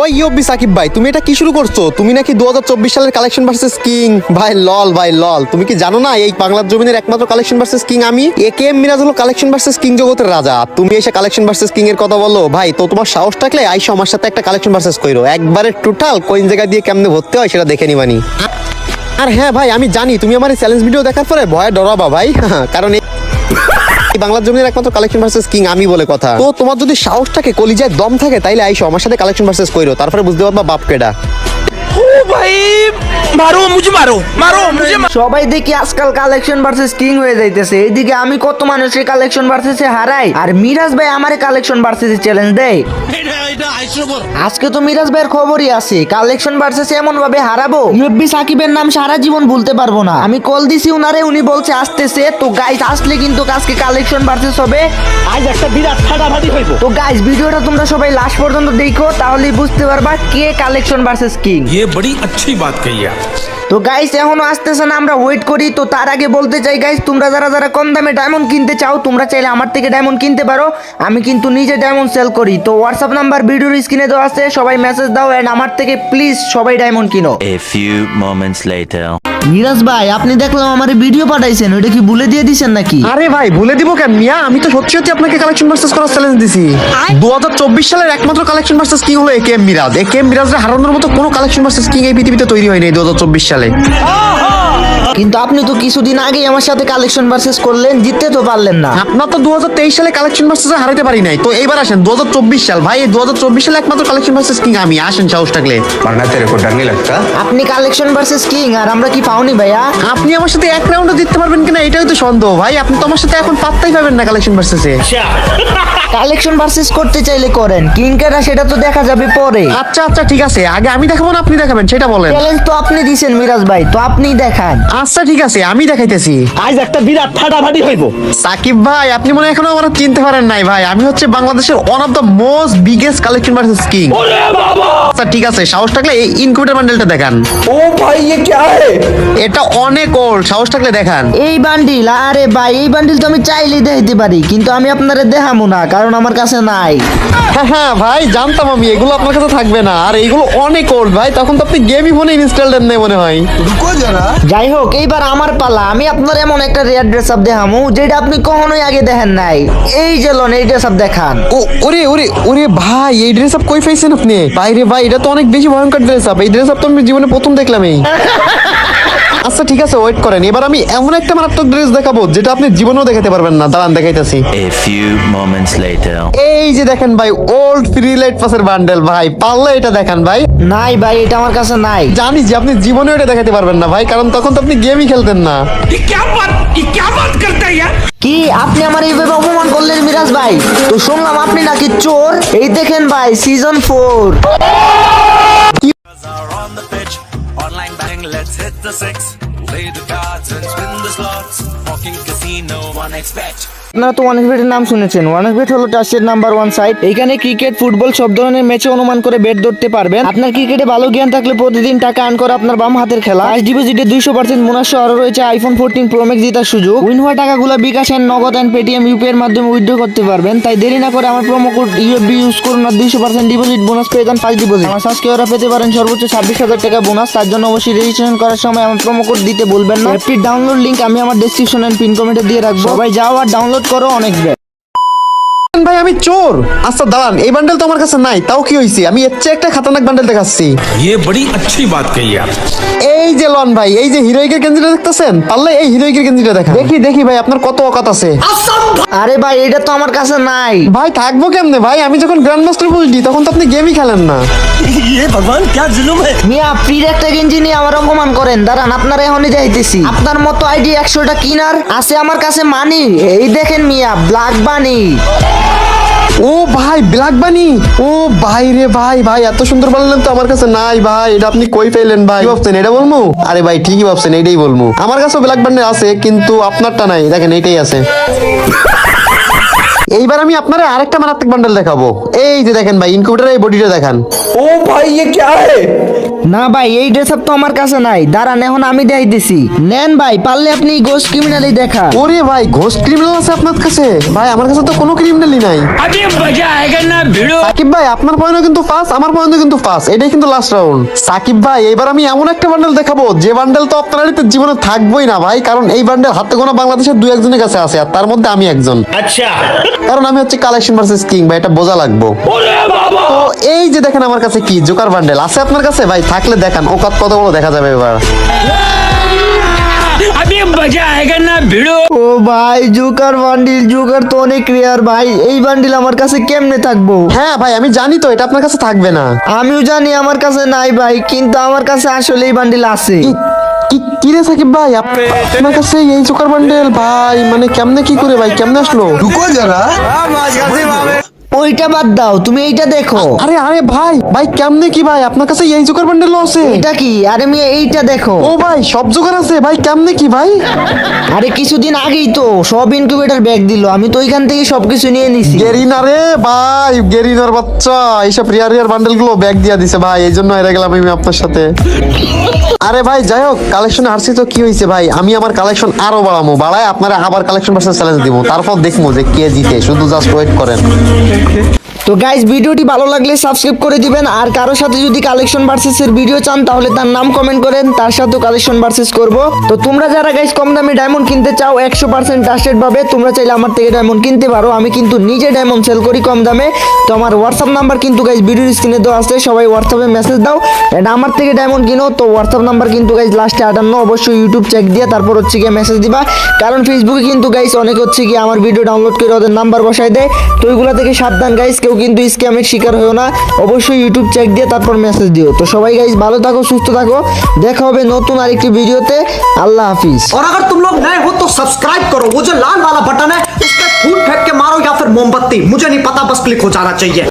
ওই ইয়োবি সাকিব ভাই, তুমি এটা কি শুরু করছো? তুমি নাকি 2024 সালের কালেকশন ভার্সেস কিং। ভাই লল, তুমি কি জানো না এই বাংলার জমিনের একমাত্র কালেকশন ভার্সেস কিং আমি? একেএম মিরাজ হলো কালেকশন ভার্সেস কিং জগতের রাজা। তুমি এসে কালেকশন ভার্সেস কিং এর কথা বলো? ভাই তো তোমার সাহস থাকলে আইসো আমার সাথে একটা কালেকশন ভার্সেস কইরো, একবারে টোটাল কোন জায়গা দিয়ে কেমনে ভর্তি হয় সেটা দেখে নিবানি। আর হ্যাঁ ভাই, আমি জানি তুমি আমার চ্যালেঞ্জ ভিডিও দেখার পরে ভয়ে ডরাবা ভাই, কারণ বাংলার জমির একমাত্র কালেকশন ভার্সেস কিং আমি বলে কথা। তো তোমার যদি সাহস থাকে, কলিজায় দম থাকে, তাইলে আইসো আমার সাথে কালেকশন ভার্সেস কইরো, তারপরে বুঝতে পারবা বাপ কেডা। সবাই দেখি আজকাল কালেকশন ভার্সেস কিং হয়ে যাইতেছে, এইদিকে আমি কত মানুষের কালেকশন ভার্সেসে হারাই, আর মিরাজ ভাই আমারে কালেকশন ভার্সেসে চ্যালেঞ্জ দেয়। আজকে তো মিরাজ ভাইয়ের খবরই আছে, কালেকশন ভার্সেসে এমন ভাবে হারাবো ইউবি সাকিবের নাম সারা জীবন ভুলতে পারবো না। আমি কল দিছি উনারে, উনি বলছে আসতেছে। তো গাইস আসলে কিন্তু আজকে কালেকশন ভার্সেস হবে, আজ একটা বিরাট ফাটাফাটি হইব। তো গাইস ভিডিওটা তোমরা সবাই লাস্ট পর্যন্ত দেখো, তাহলেই বুঝতে পারবা কে কালেকশন ভার্সেস কিং। ये बड़ी अच्छी बात कही है। তো গাইস এখনো আসতেছে না, আমরা ওয়েট করি। তো তার আগে বলতে চাই গাইস, তোমরা যারা যারা কম দামে ডায়মন্ড কিনতে চাও, তোমরা চাইলে আমার থেকে ডায়মন্ড কিনতে পারো। আমি কিন্তু নিজে ডায়মন্ড সেল করি। তো হোয়াটসঅ্যাপ নাম্বার ভিডিওর স্ক্রিনে দেওয়া আছে, সবাই মেসেজ দাও এন্ড আমার থেকে প্লিজ সবাই ডায়মন্ড কিনো। A few moments later. Miraj ভাই, আপনি দেখলাম আমার ভিডিও পাঠাইছেন, ওইটা কি ভুলে দিয়ে দিছেন নাকি? আরে ভাই ভুলে দিব কেন মিয়া, আমি তো সত্যি আপনাকে কালেকশন ভার্সেস করার চ্যালেঞ্জ দিছি। 2024 সালের একমাত্র কালেকশন ভার্সেস কিং হলো একেএম মিরাজ। একেএম মিরাজের হারানোর মতো কোনো কালেকশন ভার্সেস কিং এই পৃথিবীতে তৈরি হয়নি 2024 সালে। কিন্তু আপনি তো কিছুদিন আগেই আমার সাথে কালেকশন ভার্সেস করলেন, জিততে তো পারলেন না। আপনার তো 2023 সালে কালেকশন ভার্সেসে হারাইতে পারি নাই, তো এইবার আসেন 2024 সাল। ভাই এই 2024 সালে একমাত্র কালেকশন ভার্সেস কিং আমি, আসেন সাহস থাকলে। वरना तेरे को डर नहीं लगता? আপনি কালেকশন ভার্সেস কিং আর আমরা কি পাওনি ভাইয়া? আপনি আমার সাথে এক রাউন্ডও জিততে পারবেন কিনা এটাই তো সন্দেহ ভাই। আপনি তো আমার সাথে এখন পাত্তাই পাবেন না কালেকশন ভার্সেসে। কালেকশন ভার্সেস করতে চাইলে করেন, কিং কেটা সেটা তো দেখা যাবে পরে। আচ্ছা ঠিক আছে, আগে আমি দেখাবো না আপনি দেখাবেন সেটা বলেন। চ্যালেঞ্জ তো আপনি দিছেন মিরাজ ভাই, তো আপনি দেখান। আচ্ছা ঠিক আছে, আমি দেখাইতেছি। আজ একটা বিরাট ফাটাফাটি হইব। সাকিব ভাই, আপনি মনে হয় এখনো আমার চিনতে পারেন নাই ভাই। আমি হচ্ছে বাংলাদেশের one of the most biggest collection versus king. আচ্ছা ঠিক আছে, সাহস থাকলে এই ইনকিউবেটর বান্ডেলটা দেখান। ओ भाई ये क्या है? এটা অনেক ওল্ড, সাহস থাকলে দেখান। এই বান্ডিল, আরে ভাই এই বান্ডিল তো আমি চাইলেই দেখাইতে পারি, কিন্তু আমি আপনারে দেখাবো না, কারণ আমার কাছে নাই। হ্যাঁ ভাই, জানতাম আমি এগুলো আপনার কাছে থাকবে না। আর এইগুলো অনেক ওল্ড ভাই, তখন তো আপনি গেমই ফোনে ইনস্টল দেন নাই মনে হয়। যাই হোক, এইবার আমার পালা। আমি আপনার এমন একটা রেয়ার ড্রেস আপ দেখামু যেটা আপনি কখনোই আগে দেখেন নাই। এই যে লন, এই ড্রেস আপ দেখান। ওরে ভাই, এই ড্রেস আপ কই পাইছেন আপনি? ভাই রে ভাই, এটা তো অনেক বেশি ভয়ঙ্কর ড্রেস আপ। এই ড্রেস আপ তো আমি জীবনে প্রথম দেখলাম এই। আচ্ছা ঠিক আছে, ওয়েট করেন, এবার আমি এমন একটা মারাত্মক ড্রেস দেখাবো যেটা আপনি জীবনেও দেখাতে পারবেন না। দাঁড়ান দেখাইতেছি। A few moments later. এই যে দেখেন ভাই, ওল্ড ফ্রি লাইট পাসের বান্ডেল ভাই, পারলে এটা দেখান ভাই। নাই ভাই, এটা আমার কাছে নাই। জানি যে আপনি জীবনেও এটা দেখাতে পারবেন না ভাই, কারণ তখন তো আপনি গেমই খেলতেন না। ये क्या बात करता है यार? কি আপনি আমার এইভাবে অপমান করলেন মিরাজ ভাই? তো শুনলাম আপনি নাকি চোর। এই দেখেন ভাই, season 4। are on the pitch. Online betting, let's hit the six. Play the cards and spin the slots. Walking casino, one expect. আপনারা তো ওয়ানএক্সবেটের নাম শুনেছেন। ওয়ানএক্সবেট হলো ট্রাস্টেড নাম্বার 1 সাইট। এখানে ক্রিকেট, ফুটবল সব ধরনের ম্যাচে অনুমান করে বেট ধরতে পারবেন। আপনার ক্রিকেটে ভালো জ্ঞান থাকলে প্রতিদিন টাকা আর্ন করে আপনার বাম হাতের খেলা। ফার্স্ট ডিপোজিটে 200% বোনাস সহ আরো রয়েছে আইফোন 14 প্রো ম্যাক্স জেতার সুযোগ। উইন হওয়া টাকাগুলো বিকাশ এন্ড নগদ এন্ড পেটিএম ইউপিআই এর মাধ্যমে উইথড্র করতে পারবেন। তাই দেরি না করে আমার প্রোমো কোড ইউএফবি ইউজ করুন আর 200% ডিপোজিট বোনাস পেয়ে যান ফার্স্ট ডিপোজিট। আমার সাবস্ক্রাইবাররা পেতে পারেন সর্বোচ্চ 26,000 টাকা বোনাস। তার জন্য অবশ্যই রেজিস্ট্রেশন করার সময় আমার প্রোমো কোড দিতে ভুলবেন না। অ্যাপটির ডাউনলোড লিংক আমি আমার ডেসক্রিপশন এন্ড পিন কমেন্টে দিয়ে রাখবো। সবাই যাও আর ডাউনলোড করো অনেক বেশ। ভাই আমি চোর? আচ্ছা দাঁড়ান, এই বান্ডেল তো আমার কাছে নাই, তাও কি হয়েছে? আমি এর চেয়ে একটা খাতারনাক বান্ডেল দেখাচ্ছি। ये बड़ी अच्छी बात कही यार। এই যে লন ভাই, এই যে হিরোইকের গেঞ্জিটা দেখতেছেন, পারলে এই হিরোইকের গেঞ্জিটা দেখা। দেখি ভাই আপনার কত অকাত আছে। আরে ভাই, এটা তো আমার কাছে নাই। ভাই থাকবো কেমনে ভাই? আমি যখন গ্র্যান্ড মাস্টার বুঝলি তখন তো আপনি গেমই খেলেন না। ये भगवान क्या जुल्म है? মিয়া ফ্রির একটা গেঞ্জি নিয়ে আমার অপমান করেন। দাঁড়ান, আপনারা এখনই যাইতেছি। আপনার মতো আইডি 100টা কিনার আছে আমার কাছে মানি। এই দেখেন মিয়া, ব্ল্যাক বানি। ও ভাই, ব্ল্যাক বানি। ও ভাই রে ভাই এত সুন্দর বললেন তো আমার কাছে নাই ভাই। এটা আপনি কই পেলেন ভাই? কি ভাবছেন এটা বলবো? আরে ভাই ঠিকই ভাবছেন, এইটাই বলবো। আমার কাছেও ব্ল্যাক বান্ডেল আছে, কিন্তু আপনারটা নাই। দেখেন এইটাই আছে। এইবার আমি আপনারে আরেকটা মারাত্মক বান্ডেল দেখাবো। এই যে দেখেন ভাই, ইনকিউবেটরের এই বডিটা দেখান। ओ भाई ये क्या है? না ভাই এই ড্রেস আপ তো আমার কাছে নাই, দাঁড়ান এখন আমি দেখাইতেছি। নেন ভাই, পারলে আপনি গোস্ট ক্রিমিনালই দেখা। ওরে ভাই ঘোস্ট ক্রিমিনাল আছে আপনার কাছে? ভাই আমার কাছে তো কোনো ক্রিমিনালই নাই। अभी मजा आएगा ना भिड़ो। সাকিব ভাই আপনার পয়েন্টও কিন্তু ফার্স্ট, আমার পয়েন্টও কিন্তু ফার্স্ট, এটাই কিন্তু লাস্ট রাউন্ড। সাকিব ভাই এবার আমি এমন একটা বান্ডেল দেখাবো যে বান্ডেল তো আপনার বাড়িতে জীবনে থাকবোই না ভাই, কারণ এই বান্ডেল হাতে গোনা বাংলাদেশের 2-1 কাছে আছে, আর তার মধ্যে আমি একজন। अच्छा কারণ আমি হচ্ছে কালেকশন ভার্সেস কিং ভাই, এটা বোঝা লাগবো। তো এই যে দেখেন আমার কাছে কি জোকার বান্ডেল আছে আপনার কাছে ভাই, থাকলে দেখান ওকাত কত বড় দেখা যাবে এবার। अभी मजा आएगा ना भिड़ो। ও ভাই জোকার বান্ডিল, জোকার তো অনেক রেয়ার ভাই, এই বান্ডিল আমার কাছে কেমনে থাকবো? হ্যাঁ ভাই আমি জানি তো এটা আপনার কাছে থাকবে না। আমিও জানি আমার কাছে নাই ভাই, কিন্তু আমার কাছে আসলে এই বান্ডিল আছে। কি রে সাকিব ভাই আপনার কাছে এই জোকার বান্ডেল ভাই, মানে কেমনে কি করে ভাই, কেমনে আসলো? ওইটা বাদ দাও, তুমি এইটা দেখো। আরে আরে ভাই ভাই কেমনে কি ভাই আপনার কাছে এই জোকার বান্ডেলও আছে? এটা কি? আরে মিয়া এইটা দেখো। ও ভাই সব জোকার আছে ভাই, কেমনে কি ভাই? আরে কিছুদিন আগেই তো সব ইনকিউবেটর ব্যাগ দিল, আমি তো ওইখান থেকে সবকিছু নিয়ে নিছি। গেরিনা রে ভাই, গেরিনার বাচ্চা এইসব রিয়ার বান্ডেল গুলো ব্যাগ দিয়া দিছে ভাই, এই জন্য হেরে গেলাম আমি আপনার সাথে। আরে ভাই যাই হোক, কালেকশনে হারছি তো কি হয়েছে ভাই, আমি আমার কালেকশন আরো বাড়ায় আপনারা আবার কালেকশন ভার্সেস চ্যালেঞ্জ দিব, তারপর দেখবো যে কে জিতে, শুধু জাস্ট ওয়েট করেন। তো গাইস ভিডিওটি ভালো লাগলে সাবস্ক্রাইব করে দিবেন, আর কারোর সাথে যদি কালেকশন ভার্সেস এর ভিডিও চান তাহলে তার নাম কমেন্ট করেন, তার সাথে কালেকশন ভার্সেস করব। তো তোমরা যারা গাইস কম দামে ডায়মন্ড কিনতে চাও 100% ট্রাস্টেড ভাবে, তোমরা চাইলে আমার থেকে ডায়মন্ড কিনতে পারো। আমি কিন্তু নিজে ডায়মন্ড সেল করি কম দামে। তো আমার হোয়াটসঅ্যাপ নাম্বার কিন্তু গাইস ভিডিওর স্ক্রিনে দেওয়া আছে, সবাই হোয়াটসঅ্যাপে মেসেজ দাও এন্ড আমার থেকে ডায়মন্ড কিনো। তো হোয়াটসঅ্যাপ নাম্বার কিন্তু গাইস লাস্টে 58, অবশ্যই ইউটিউব চেক দিয়ে তারপর হচ্ছে গিয়ে মেসেজ দিবা, কারণ ফেসবুকে কিন্তু গাইস অনেক হচ্ছে গিয়ে আমার ভিডিও ডাউনলোড করে ওদের নাম্বার বসায় দেয়। তো ওইগুলা থেকে সাবধান গাইস, কেউ কিন্তু স্ক্যামের শিকার হয়েও না, অবশ্যই ইউটিউব চেক দিয়ে তারপর মেসেজ দিও। তো সবাই গাইস ভালো থাকো, সুস্থ থাকো, দেখা হবে নতুন আরেকটি ভিডিওতে। আল্লাহ হাফিজ। और अगर तुम लोग नए हो तो सब्सक्राइब करो, वो जो लाल वाला बटन है उस पर फूट फेंक के मारो या फिर मोमबत्ती, मुझे नहीं पता, बस क्लिक हो जाना चाहिए।